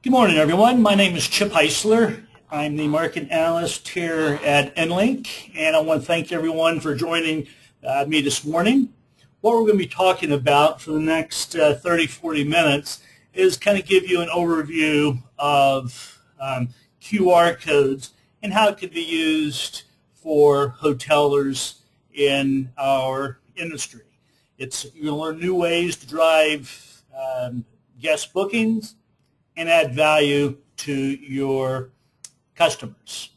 Good morning, everyone. My name is Chip Heisler. I'm the market analyst here at NLink, and I want to thank everyone for joining me this morning. What we're going to be talking about for the next 30-40 minutes is kind of give you an overview of QR codes and how it could be used for hotelers in our industry. You're going to learn new ways to drive guest bookings and add value to your customers.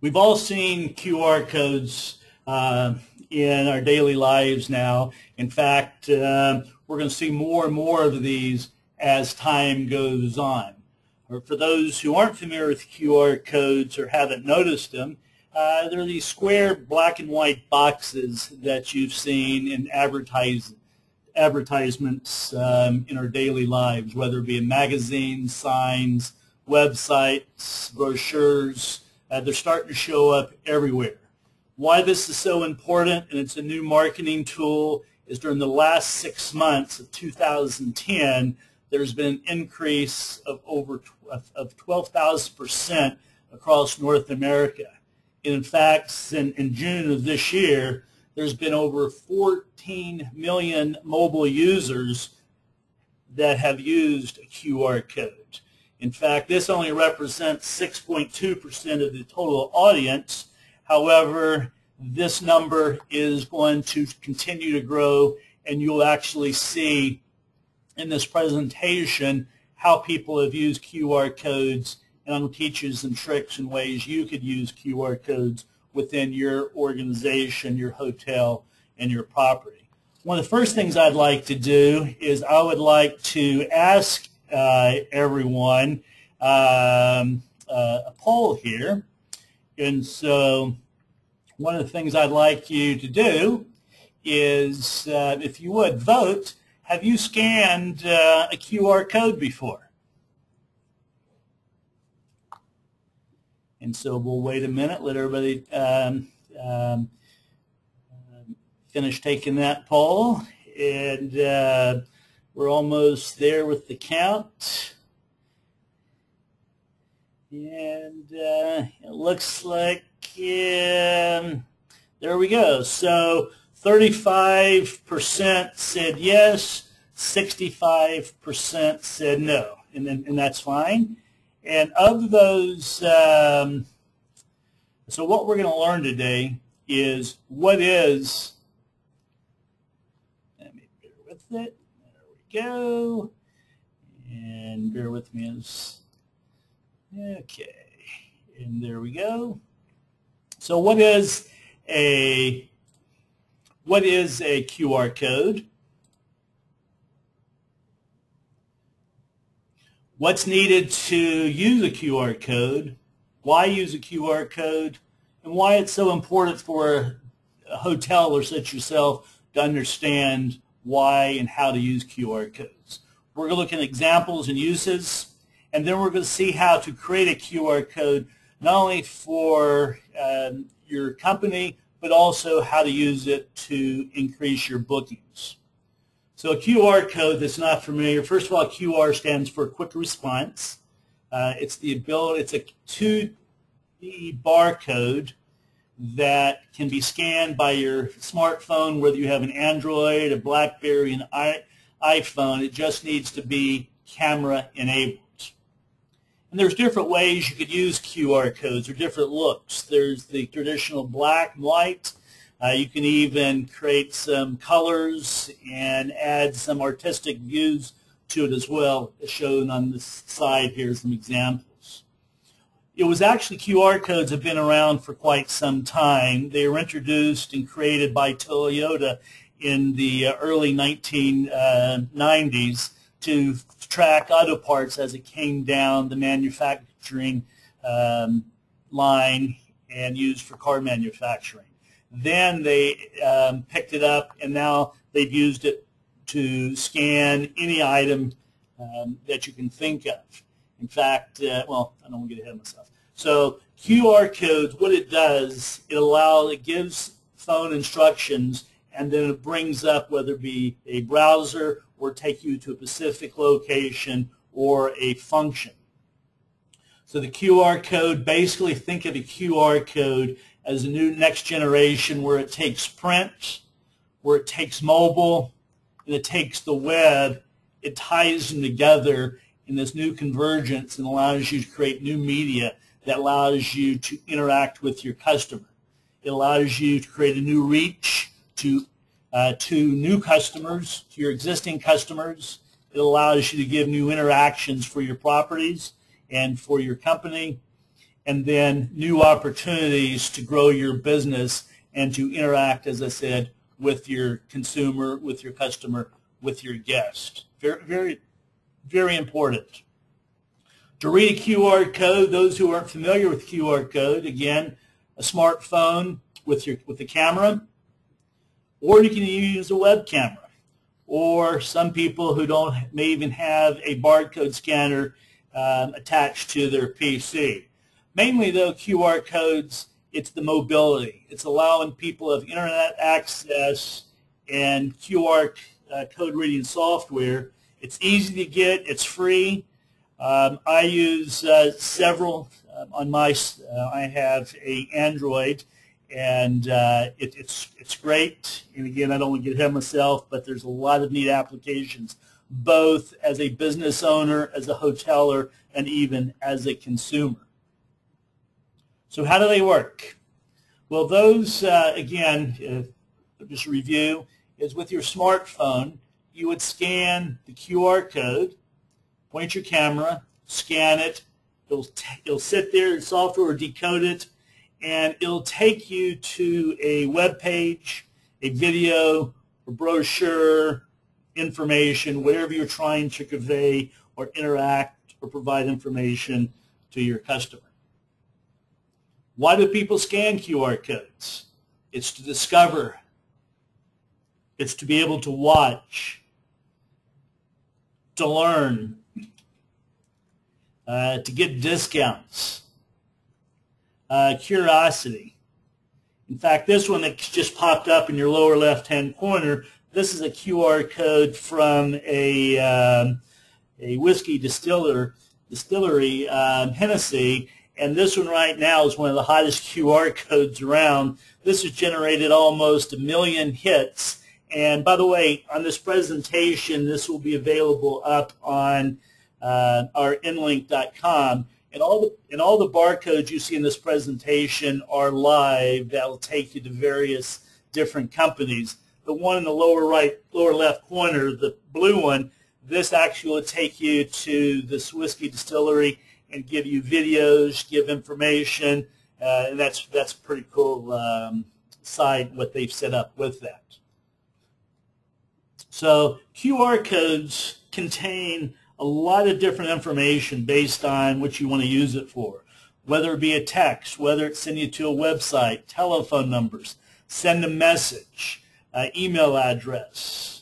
We've all seen QR codes in our daily lives now. In fact, we're going to see more and more of these as time goes on. Or for those who aren't familiar with QR codes or haven't noticed them, they're these square black and white boxes that you've seen in advertisements in our daily lives, whether it be in magazines, signs, websites, brochures. They're starting to show up everywhere. Why this is so important, and it's a new marketing tool, is during the last 6 months of 2010, there's been an increase of over 12,000% across North America. In fact, in June of this year, there's been over 14 million mobile users that have used a QR code. In fact, this only represents 6.2% of the total audience. However, this number is going to continue to grow, and you'll actually see in this presentation how people have used QR codes, and I'm going to teach you some tricks and ways you could use QR codes within your organization, your hotel, and your property. One of the first things I'd like to do is I would like to ask everyone a poll here. And so one of the things I'd like you to do is, if you would, vote. Have you scanned a QR code before? And so we'll wait a minute, let everybody finish taking that poll. And we're almost there with the count. And it looks like, there we go. So 35% said yes, 65% said no, and that's fine. And of those, so what we're going to learn today is what is, let me bear with it, there we go, and bear with me as, okay, and there we go. So what is a QR code? What's needed to use a QR code, why use a QR code, and why it's so important for a hoteler such as yourself to understand why and how to use QR codes. We're going to look at examples and uses, and then we're going to see how to create a QR code not only for your company, but also how to use it to increase your bookings. So a QR code that's not familiar, first of all, QR stands for quick response. It's a 2D barcode that can be scanned by your smartphone, whether you have an Android, a BlackBerry, an iPhone. It just needs to be camera enabled. And there's different ways you could use QR codes or different looks. There's the traditional black and white. You can even create some colors and add some artistic views to it as well, as shown on this side here, some examples. It was actually, QR codes have been around for quite some time. They were introduced and created by Toyota in the early 1990s to track auto parts as it came down the manufacturing line and used for car manufacturing. Then they picked it up, and now they've used it to scan any item that you can think of. In fact, well, I don't want to get ahead of myself. So QR codes, what it does, it gives phone instructions, and then it brings up whether it be a browser or take you to a specific location or a function. So the QR code, basically think of the QR code as a new next generation where it takes print, where it takes mobile, and it takes the web. It ties them together in this new convergence and allows you to create new media that allows you to interact with your customer. It allows you to create a new reach to new customers, to your existing customers. It allows you to give new interactions for your properties and for your company, and then new opportunities to grow your business and to interact, as I said, with your consumer, with your customer, with your guest. Very, very, very important. To read a QR code, those who aren't familiar with QR code, again, a smartphone with the camera, or you can use a web camera, or some people who may even have a barcode scanner attached to their PC. Mainly, though, QR codes, it's the mobility. It's allowing people of internet access and QR code reading software. It's easy to get. It's free. I use several on my. I have an Android, and it's great. And again, I don't want to get ahead of myself, but there's a lot of neat applications, both as a business owner, as a hoteler, and even as a consumer. So how do they work? Well, those, again, just review, is with your smartphone, you would scan the QR code, point your camera, scan it, it'll sit there, the software will decode it, and it'll take you to a web page, a video, a brochure, information, whatever you're trying to convey or interact or provide information to your customer. Why do people scan QR codes? It's to discover. It's to be able to watch, to learn, to get discounts, curiosity. In fact, this one that just popped up in your lower left-hand corner, this is a QR code from a whiskey distillery, Hennessy, and this one right now is one of the hottest QR codes around. This has generated almost 1 million hits. And by the way, on this presentation, this will be available up on our inlink.com. And all the barcodes you see in this presentation are live. That will take you to various different companies. The one in the lower left corner, the blue one, this actually will take you to this whiskey distillery and give you videos, give information, and that's a pretty cool site what they've set up with that. So QR codes contain a lot of different information based on what you want to use it for, whether it be a text, whether it's send you to a website, telephone numbers, send a message, email address,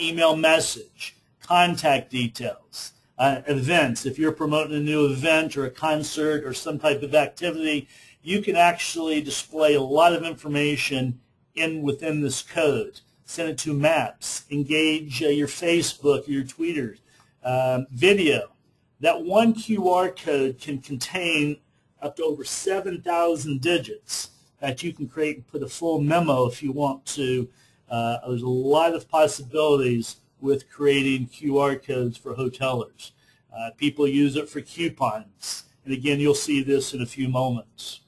email message, contact details, events. If you're promoting a new event or a concert or some type of activity, you can actually display a lot of information within this code. Send it to maps, engage your Facebook, your Twitter, video. That one QR code can contain up to over 7,000 digits that you can create and put a full memo if you want to. There's a lot of possibilities with creating QR codes for hotelers. People use it for coupons. And again, you'll see this in a few moments.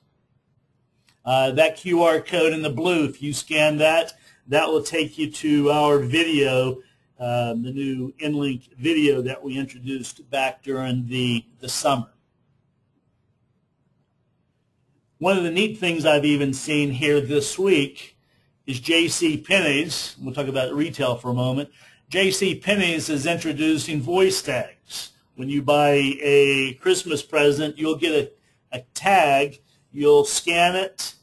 That QR code in the blue, if you scan that, that will take you to our video, the new InLink video that we introduced back during the summer. One of the neat things I've even seen here this week is JCPenney's. We'll talk about retail for a moment. JCPenney's is introducing voice tags. When you buy a Christmas present, you'll get a tag. You'll scan it.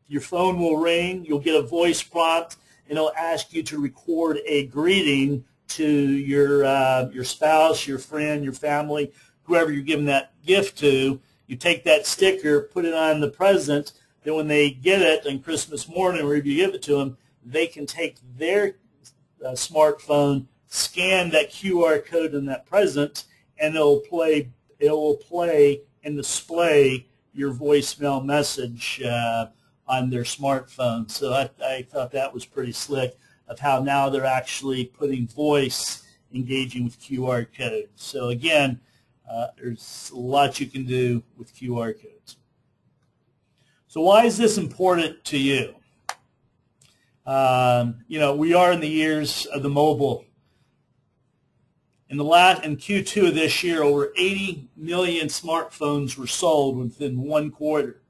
Your phone will ring. You'll get a voice prompt, and it'll ask you to record a greeting to your spouse, your friend, your family, whoever you're giving that gift to. You take that sticker, put it on the present, then when they get it on Christmas morning, or if you give it to them, they can take their smartphone, scan that QR code in that present, and it will play and display your voicemail message on their smartphone. So I thought that was pretty slick, of how now they're actually putting voice engaging with QR codes. So again, there's a lot you can do with QR codes. So why is this important to you? You know, we are in the years of the mobile. In Q2 of this year, over 80 million smartphones were sold within 1 quarter.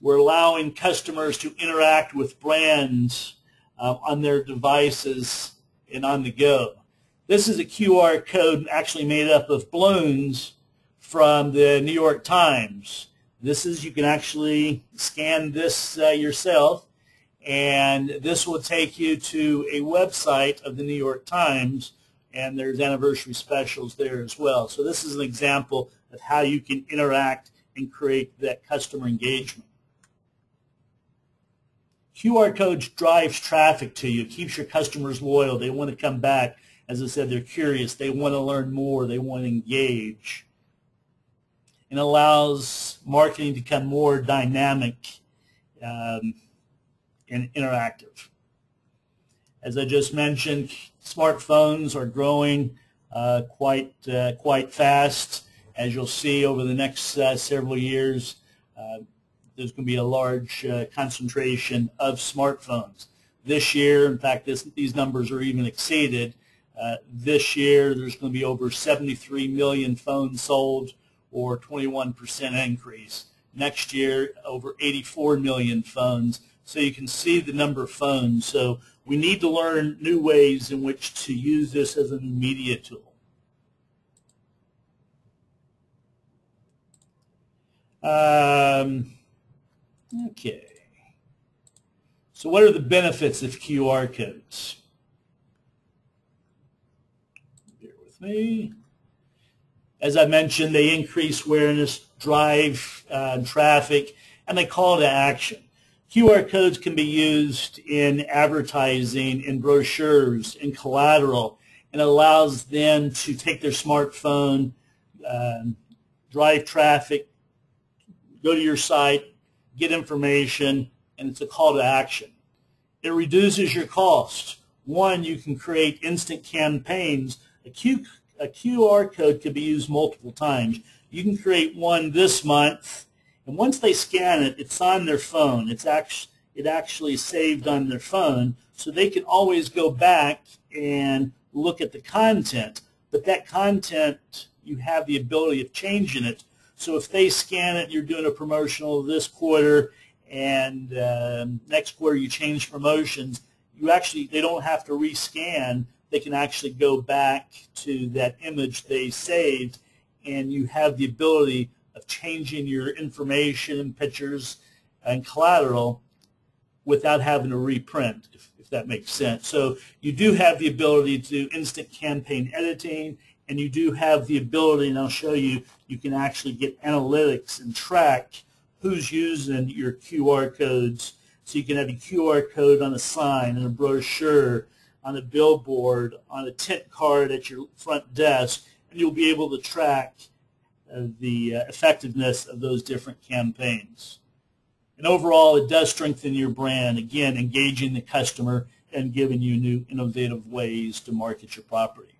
We're allowing customers to interact with brands on their devices and on the go. This is a QR code actually made up of balloons from the New York Times. This is, you can actually scan this yourself, and this will take you to a website of the New York Times, and there's anniversary specials there as well. So this is an example of how you can interact and create that customer engagement. QR codes drives traffic to you, keeps your customers loyal. They want to come back. As I said, they're curious. They want to learn more. They want to engage. And allows marketing to become more dynamic and interactive. As I just mentioned, smartphones are growing quite fast. As you'll see over the next several years, there's going to be a large concentration of smartphones. This year, in fact, these numbers are even exceeded. This year, there's going to be over 73 million phones sold, or 21% increase. Next year, over 84 million phones. So you can see the number of phones. So we need to learn new ways in which to use this as a new media tool. Okay. So what are the benefits of QR codes? Bear with me. As I mentioned, they increase awareness, drive traffic, and they call to action. QR codes can be used in advertising, in brochures, in collateral, and allows them to take their smartphone, drive traffic, go to your site, get information, and it's a call to action. It reduces your cost. One, you can create instant campaigns. A QR code could be used multiple times. You can create one this month, and once they scan it, it's on their phone. It actually saved on their phone, so they can always go back and look at the content. But that content, you have the ability of changing it. So if they scan it, you're doing a promotional this quarter, and next quarter you change promotions, they don't have to rescan. They can actually go back to that image they saved, and you have the ability of changing your information and pictures and collateral without having to reprint, if that makes sense. So you do have the ability to do instant campaign editing, and you do have the ability, and I'll show you, you can actually get analytics and track who's using your QR codes. So you can have a QR code on a sign, on a brochure, on a billboard, on a tent card at your front desk, and you'll be able to track the effectiveness of those different campaigns. And overall, it does strengthen your brand, again, engaging the customer and giving you new innovative ways to market your property.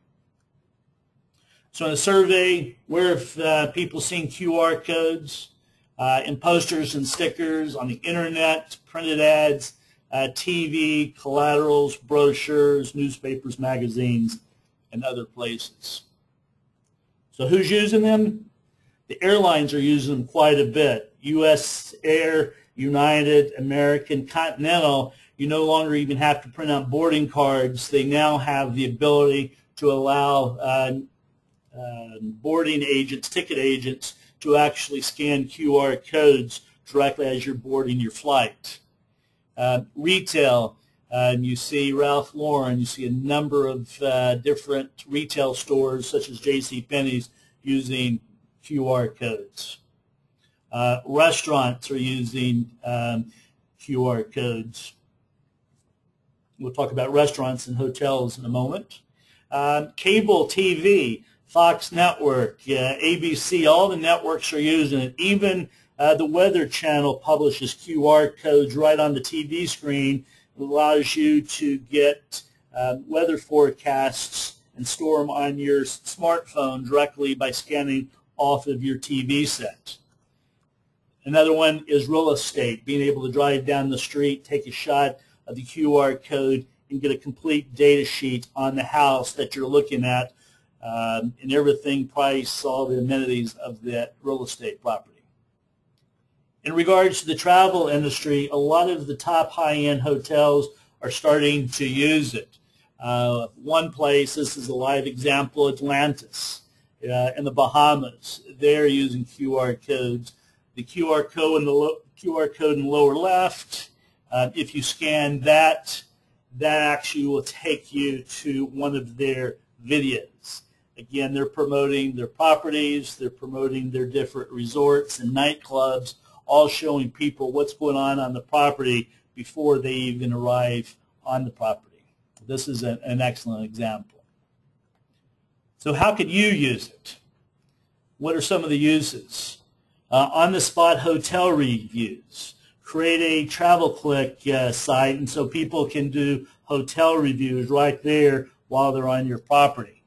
So in a survey, where have people seen QR codes? In posters and stickers, on the internet, printed ads, TV, collaterals, brochures, newspapers, magazines, and other places. So who's using them? The airlines are using them quite a bit. U.S. Air, United, American, Continental, you no longer even have to print out boarding cards. They now have the ability to allow boarding agents, ticket agents, to actually scan QR codes directly as you're boarding your flight. Retail, you see Ralph Lauren, you see a number of different retail stores such as JCPenney's using QR codes. Restaurants are using QR codes. We'll talk about restaurants and hotels in a moment. Cable TV, Fox Network, ABC, all the networks are using it. Even the Weather Channel publishes QR codes right on the TV screen. It allows you to get weather forecasts and store them on your smartphone directly by scanning off of your TV set. Another one is real estate, being able to drive down the street, take a shot of the QR code, and get a complete data sheet on the house that you're looking at, and everything, price, all the amenities of that real estate property. In regards to the travel industry, a lot of the top high-end hotels are starting to use it. One place, this is a live example, Atlantis in the Bahamas. They're using QR codes. The QR code in the lower left, if you scan that, that actually will take you to one of their videos. Again, they're promoting their properties, they're promoting their different resorts and nightclubs, all showing people what's going on the property before they even arrive on the property. This is an excellent example. So how could you use it? What are some of the uses? On-the-spot hotel reviews. Create a TravelClick site, and so people can do hotel reviews right there while they're on your property.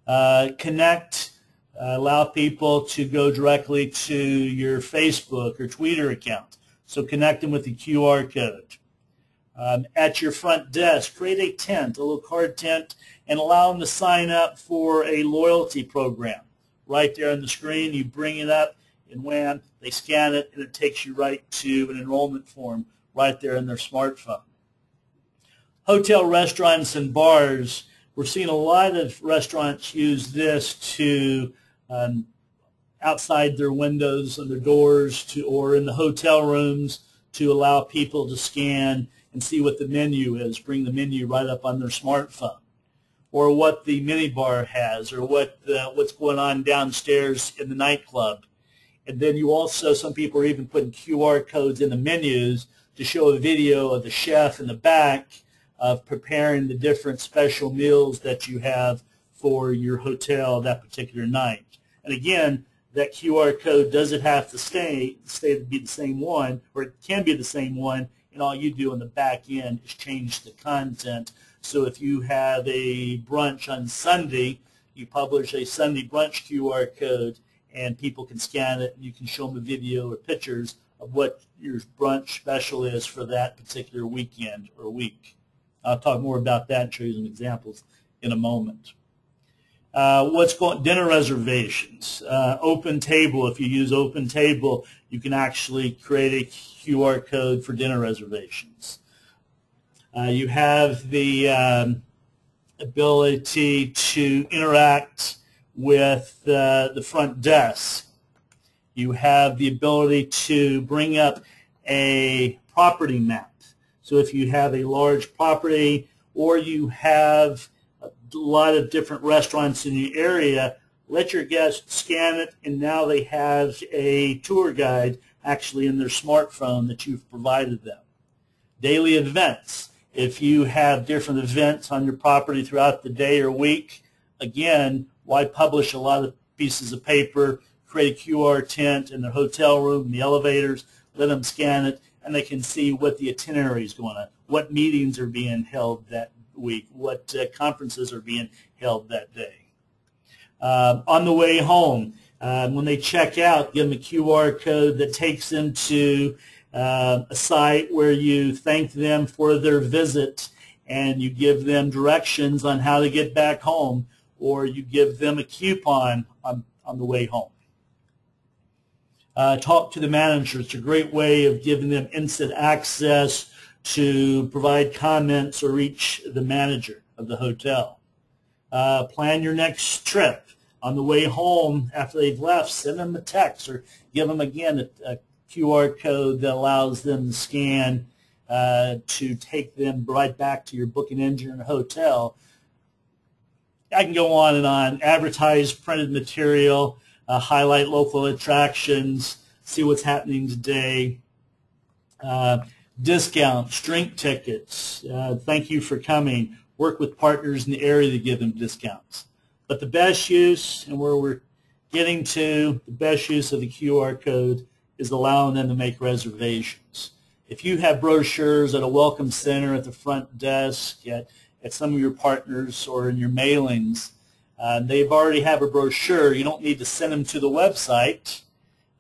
Connect, allow people to go directly to your Facebook or Twitter account. So connect them with the QR code. At your front desk, create a tent, a little card tent, and allow them to sign up for a loyalty program. Right there on the screen, you bring it up, and wham, they scan it, and it takes you right to an enrollment form right there in their smartphone. Hotel restaurants and bars, we're seeing a lot of restaurants use this to outside their windows and their doors or in the hotel rooms to allow people to scan and see what the menu is, bring the menu right up on their smartphone, or what the minibar has, or what's going on downstairs in the nightclub. And then you also, some people are even putting QR codes in the menus to show a video of the chef in the back of preparing the different special meals that you have for your hotel that particular night. And again, that QR code doesn't have to be the same one, or it can be the same one, and all you do on the back end is change the content. So if you have a brunch on Sunday, you publish a Sunday brunch QR code, and people can scan it, and you can show them a video or pictures of what your brunch special is for that particular weekend or week. I'll talk more about that and show you some examples in a moment. Dinner reservations. Open Table, if you use Open Table, you can actually create a QR code for dinner reservations. You have the ability to interact with the front desk. You have the ability to bring up a property map. So if you have a large property or you have a lot of different restaurants in your area, let your guests scan it, and now they have a tour guide actually in their smartphone that you've provided them. Daily events. If you have different events on your property throughout the day or week, again, why publish a lot of pieces of paper, create a QR tent in their hotel room, in the elevators, let them scan it, and they can see what the itinerary is going on, what meetings are being held that week, what conferences are being held that day. On the way home, when they check out, give them a QR code that takes them to a site where you thank them for their visit, and you give them directions on how to get back home, or you give them a coupon on the way home. Talk to the manager. It's a great way of giving them instant access to provide comments or reach the manager of the hotel. Plan your next trip. On the way home, after they've left, send them a text or give them, again, a QR code that allows them to scan to take them right back to your booking engine in a hotel. I can go on and on. Advertise printed material, highlight local attractions, see what's happening today. Discounts, drink tickets, thank you for coming. work with partners in the area to give them discounts. But the best use, and where we're getting to, the best use of the QR code is allowing them to make reservations. If you have brochures at a welcome center, at the front desk, at some of your partners, or in your mailings, they already have a brochure. You don't need to send them to the website.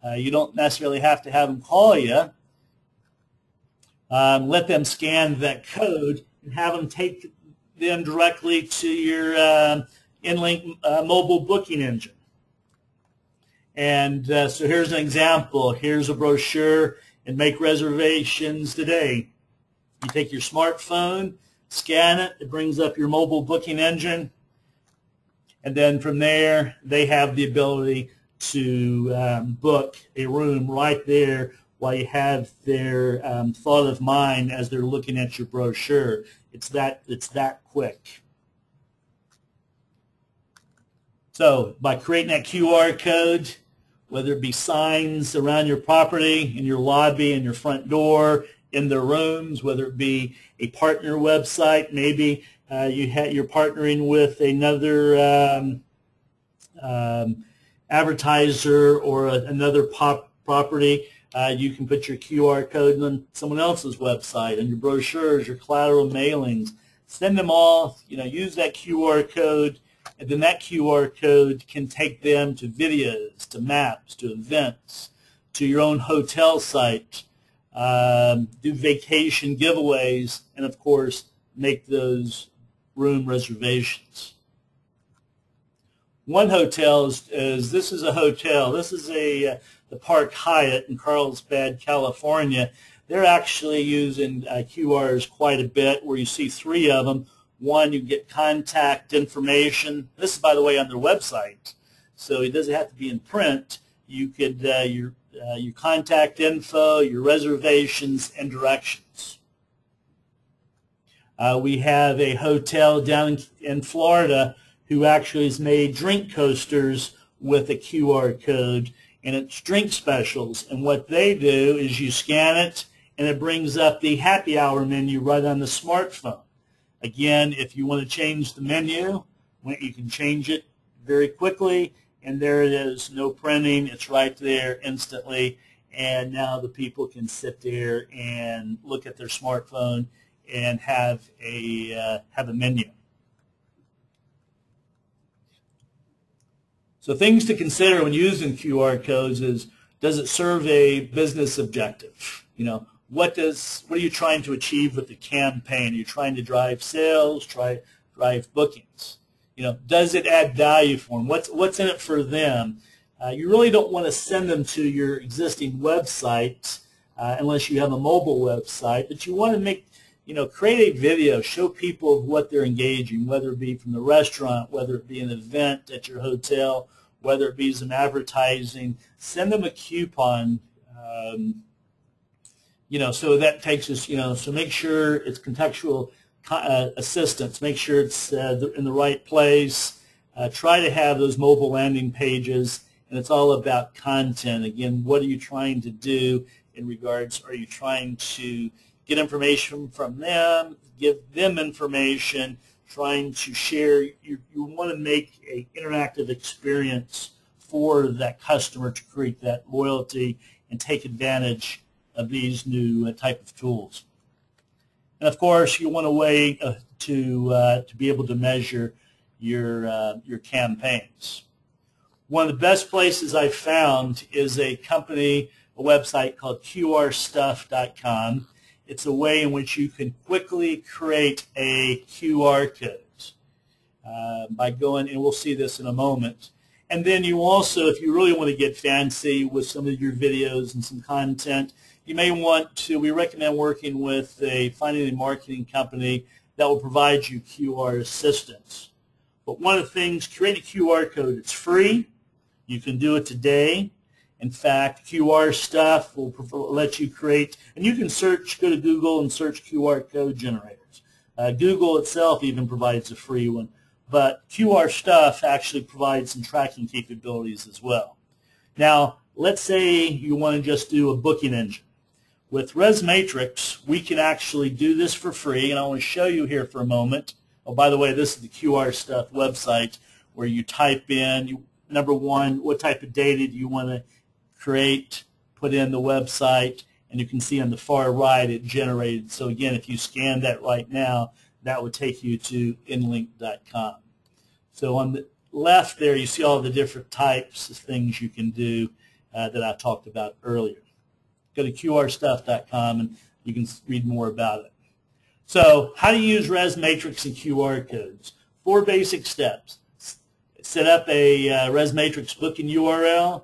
You don't necessarily have to have them call you. Let them scan that code and have them take them directly to your InLink mobile booking engine. And so here's an example. Here's a brochure, and make reservations today. You take your smartphone, scan it, it brings up your mobile booking engine, and then from there they have the ability to book a room right there while you have their thought of mind as they're looking at your brochure. It's that quick. So by creating that QR code, whether it be signs around your property, in your lobby, in your front door, in their rooms, whether it be a partner website, maybe you're partnering with another advertiser or another property, you can put your QR code on someone else's website, and your brochures, your collateral mailings. Send them all, use that QR code, and then that QR code can take them to videos, to maps, to events, to your own hotel site, do vacation giveaways, and of course make those room reservations. One hotel is this is a hotel. This is the Park Hyatt in Carlsbad, California. They're actually using QRs quite a bit, where you see 3 of them. One, you get contact information. This is, by the way, on their website, so it doesn't have to be in print. You could your contact info, your reservations, and directions. We have a hotel down in Florida who actually has made drink coasters with a QR code, and it's drink specials. And what they do is you scan it, and it brings up the happy hour menu right on the smartphone. Again, if you want to change the menu, you can change it very quickly, and there it is, no printing. It's right there instantly, and now the people can sit there and look at their smartphone and have a menu. So things to consider when using QR codes is, does it serve a business objective? What are you trying to achieve with the campaign? Are you trying to drive sales, drive bookings? Does it add value for them? What's in it for them? You really don't want to send them to your existing website unless you have a mobile website, but you want to create a video, show people what they're engaging, whether it be from the restaurant, whether it be an event at your hotel, whether it be some advertising. Send them a coupon. So that takes us, so make sure it's contextual assistance. Make sure it's in the right place. Try to have those mobile landing pages, and it's all about content. Again, what are you trying to do in regards? Are you trying to get information from them, give them information, trying to share? You want to make an interactive experience for that customer to create that loyalty and take advantage of these new type of tools. And of course, you want a way to be able to measure your campaigns. One of the best places I've found is a website called QRstuff.com. It's a way in which you can quickly create a QR code by going, and we'll see this in a moment. And then you also, if you really want to get fancy with some of your videos and some content, you may want to, we recommend working with finding a marketing company that will provide you QR assistance. But one of the things, create a QR code. It's free. You can do it today. In fact, QR Stuff will let you create, and you can go to Google and search QR code generators. Google itself even provides a free one, but QR Stuff actually provides some tracking capabilities as well. Now, let's say you want to just do a booking engine. With RESmatrix, we can actually do this for free, and I want to show you here for a moment. Oh, by the way, this is the QR Stuff website where you type in, number one, what type of data do you want to create, put in the website, and you can see on the far right it generated. So again, if you scan that right now, that would take you to inlink.com. So on the left there, you see all the different types of things you can do that I talked about earlier. Go to qrstuff.com and you can read more about it. So how do you use RESmatrix and QR codes? 4 basic steps. Set up a RESmatrix booking URL.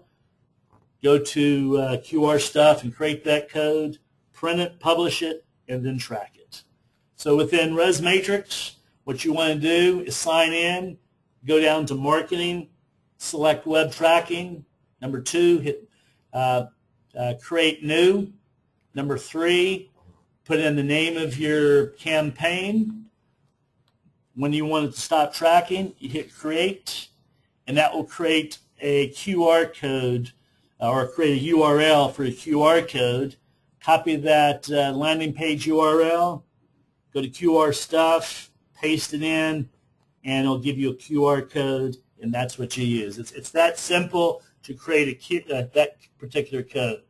Go to QR Stuff and create that code. Print it, publish it, and then track it. So within RESmatrix, what you want to do is sign in. Go down to Marketing, select Web Tracking. Number 2, hit Create New. Number 3, put in the name of your campaign. When you want it to stop tracking, you hit Create, and that will create a QR code or create a URL for a QR code. Copy that landing page URL, go to QR Stuff, paste it in, and it'll give you a QR code, and that's what you use. It's that simple to create that particular code.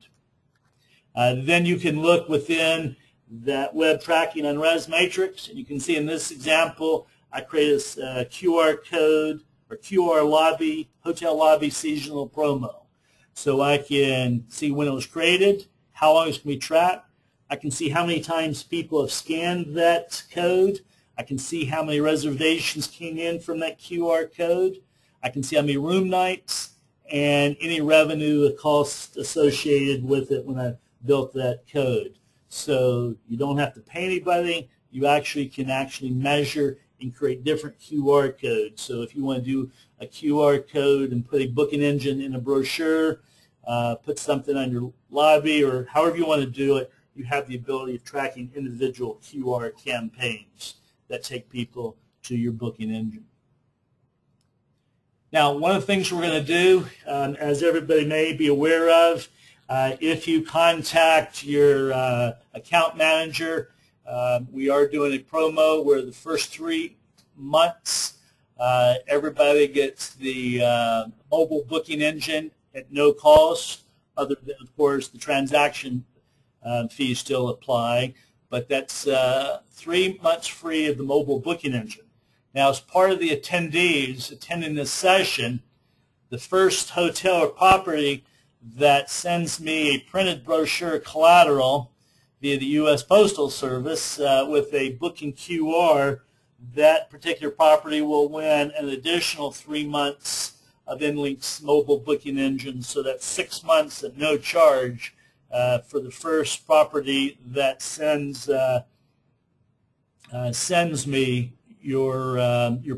Then you can look within that web tracking on RESmatrix, and you can see in this example, I created a QR code or QR lobby, hotel lobby seasonal promo. So I can see when it was created, how long it's going to be tracked. I can see how many times people have scanned that code. I can see how many reservations came in from that QR code. I can see how many room nights and any revenue, the costs associated with it when I built that code. So you don't have to pay anybody. You can measure and create different QR codes. So if you want to do a QR code and put a booking engine in a brochure, put something on your lobby, or however you want to do it, you have the ability of tracking individual QR campaigns that take people to your booking engine. Now, one of the things we're going to do, as everybody may be aware of, if you contact your account manager, we are doing a promo where the first 3 months everybody gets the mobile booking engine at no cost, other than, of course, the transaction fees still apply. But that's 3 months free of the mobile booking engine. Now, as part of the attendees attending this session, the first hotel or property that sends me a printed brochure collateral via the U.S. Postal Service with a booking QR, that particular property will win an additional 3 months of InLink's mobile booking engine. So that's 6 months at no charge for the first property that sends me your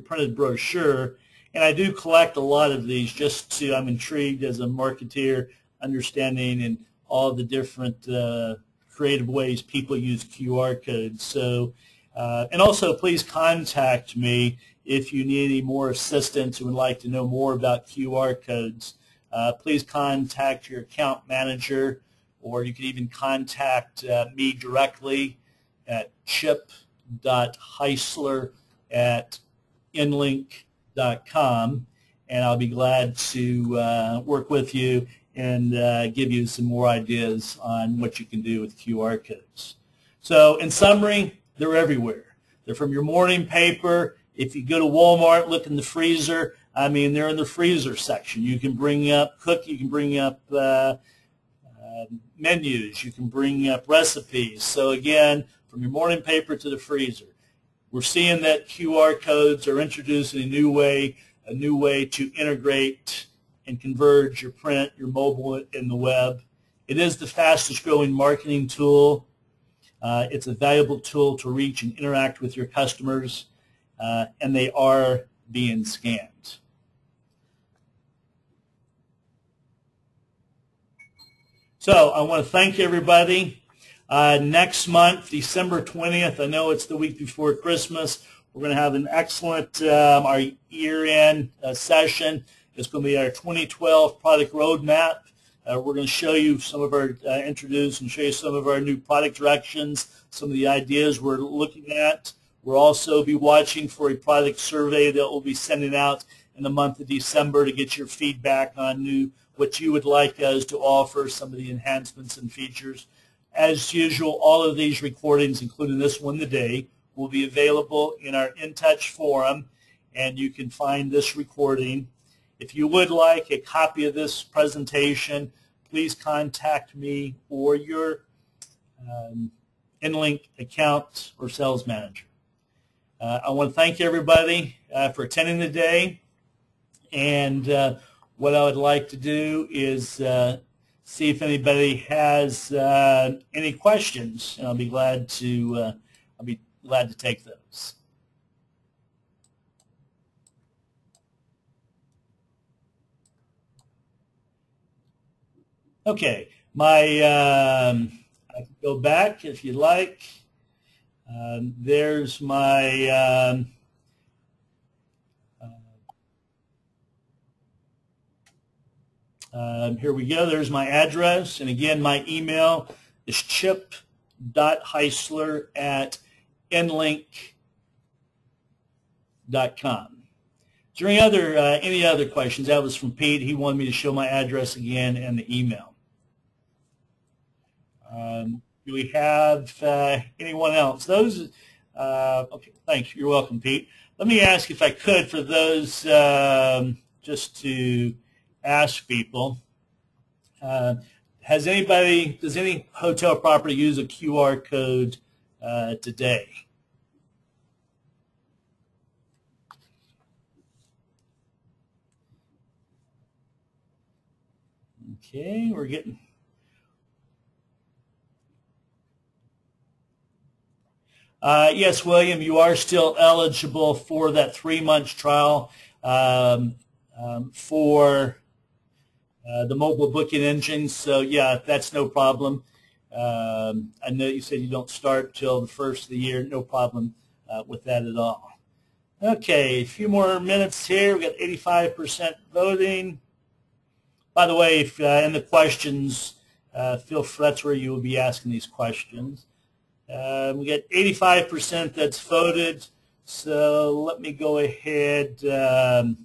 printed brochure. And I do collect a lot of these just to, I'm intrigued as a marketeer, understanding in all the different creative ways people use QR codes. So, and also please contact me if you need any more assistance and would like to know more about QR codes. Please contact your account manager, or you can even contact me directly at chip.heisler@inlink.com, and I'll be glad to work with you and give you some more ideas on what you can do with QR codes. So in summary, they're everywhere. They're from your morning paper. If you go to Walmart, look in the freezer. I mean, they're in the freezer section. You can bring up you can bring up menus. You can bring up recipes. So again, from your morning paper to the freezer. We're seeing that QR codes are introducing a new way to integrate and converge your print, your mobile, and the web. It is the fastest growing marketing tool. It's a valuable tool to reach and interact with your customers, and they are being scanned. So I want to thank everybody. Next month, December 20th, I know it's the week before Christmas, we're going to have an excellent our year-end session. It's going to be our 2012 product roadmap. We're going to show you some of our, introduce and show you some of our new product directions, some of the ideas we're looking at. We're We'll also be watching for a product survey that we'll be sending out in the month of December to get your feedback on what you would like us to offer, some of the enhancements and features. As usual, all of these recordings, including this one today, will be available in our InnTouch forum, and you can find this recording. If you would like a copy of this presentation, please contact me or your InLink account or sales manager. I want to thank everybody for attending today, and what I would like to do is see if anybody has any questions, and I'll be glad to take those. Okay, I can go back if you'd like. There's my here we go. There's my address, and again, my email is chip.heisler@inlink.com. Is there any other questions? That was from Pete. He wanted me to show my address again and the email. Do we have anyone else? Those, okay, thanks. You're welcome, Pete. Let me ask if I could, for those, just to ask people, does any hotel property use a QR code today? Okay, we're getting... yes, William, you are still eligible for that 3-month trial for the mobile booking engine. So, yeah, that's no problem. I know you said you don't start till the first of the year. No problem with that at all. Okay, a few more minutes here. We've got 85% voting. By the way, if in the questions, feel free, that's where you will be asking these questions. We got 85% that's voted, so let me go ahead and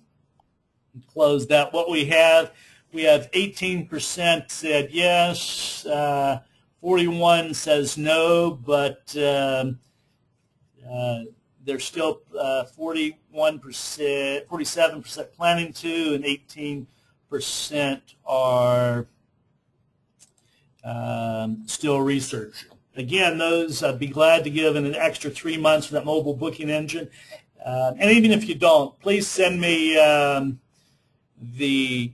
close that. What we have 18% said yes, 41 says no, but there's still 41%, 47% planning to, and 18% are still researching. Again, those, I'd be glad to give an extra 3 months for that mobile booking engine. And even if you don't, please send me the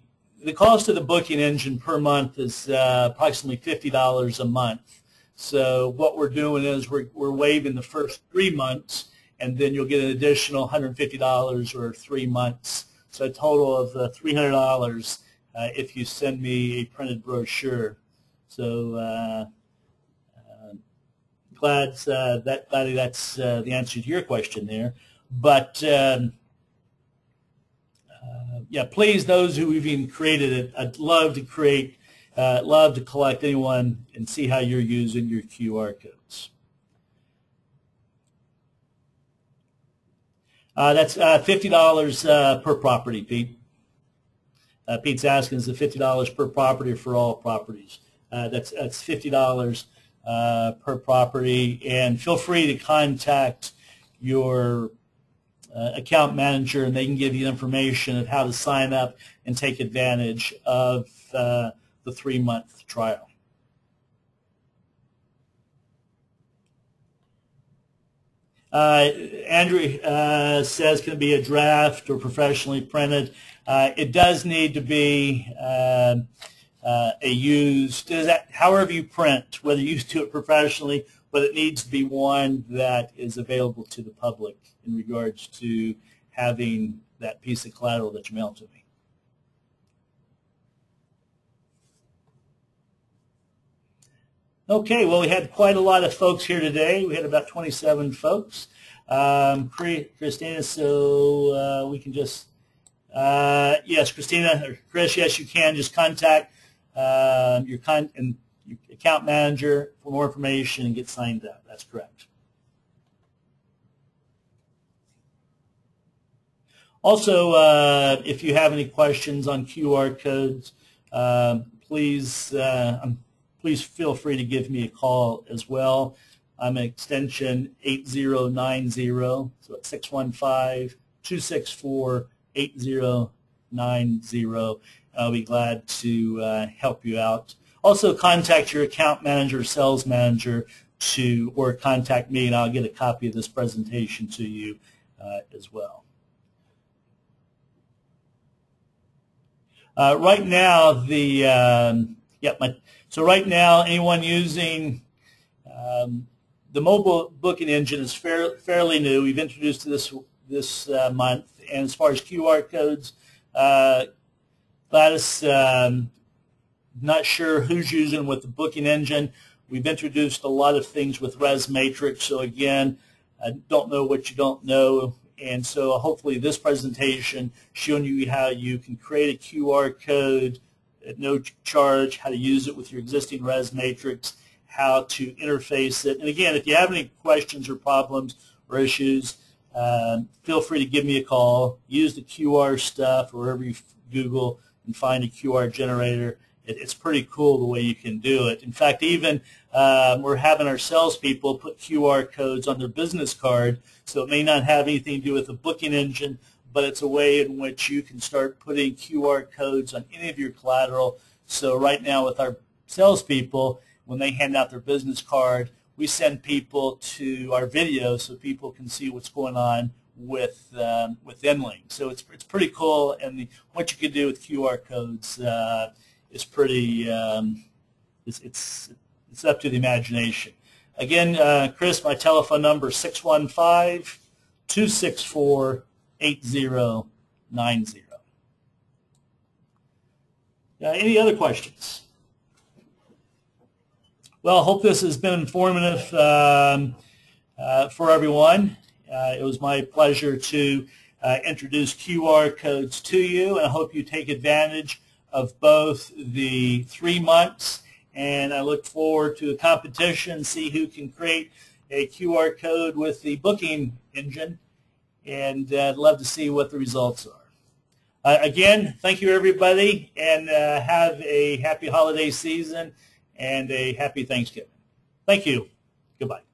cost of the booking engine per month is approximately $50 a month. So what we're doing is we're waiving the first 3 months, and then you'll get an additional $150 or 3 months. So a total of $300 if you send me a printed brochure. So glad that's the answer to your question there. But yeah, please, those who have even created it, I'd love to collect anyone and see how you're using your QR codes. That's $50 per property, Pete. Pete's asking, is it $50 per property or for all properties? That's $50 per property, and feel free to contact your account manager, and they can give you information of how to sign up and take advantage of the 3-month trial. Andrew says, can it be a draft or professionally printed? It does need to be a used, however you print, whether you do it professionally, but it needs to be one that is available to the public in regards to having that piece of collateral that you mail to me. Okay, well, we had quite a lot of folks here today. We had about 27 folks. Christina, so we can just, yes, Christina, or Chris, yes, you can just contact your account manager for more information and get signed up. That's correct. Also, if you have any questions on QR codes, please feel free to give me a call as well. I'm at extension 8090, so it's 615-264-8090. I'll be glad to help you out. Also, contact your account manager, sales manager, or contact me, and I'll get a copy of this presentation to you as well. Right now, so right now, anyone using the mobile booking engine is fairly new. We've introduced this month, and as far as QR codes, Gladys, not sure who's using with the booking engine. We've introduced a lot of things with RESmatrix, so again, I don't know what you don't know, and so hopefully this presentation showing you how you can create a QR code at no charge, how to use it with your existing RESmatrix, how to interface it. And again, if you have any questions or problems or issues, feel free to give me a call. Use the QR stuff, or wherever you Google and find a QR generator. It's pretty cool the way you can do it. In fact, even we're having our salespeople put QR codes on their business card, so it may not have anything to do with the booking engine, but it's a way in which you can start putting QR codes on any of your collateral. So right now with our salespeople, when they hand out their business card, we send people to our video so people can see what's going on with InLink. So it's pretty cool, and what you can do with QR codes is pretty, it's up to the imagination. Again, Chris, my telephone number is 615-264-8090. Any other questions? Well, I hope this has been informative for everyone. It was my pleasure to introduce QR codes to you, and I hope you take advantage of both the 3 months, and I look forward to a competition, see who can create a QR code with the booking engine, and I'd love to see what the results are. Again, thank you everybody, and have a happy holiday season and a happy Thanksgiving. Thank you. Goodbye.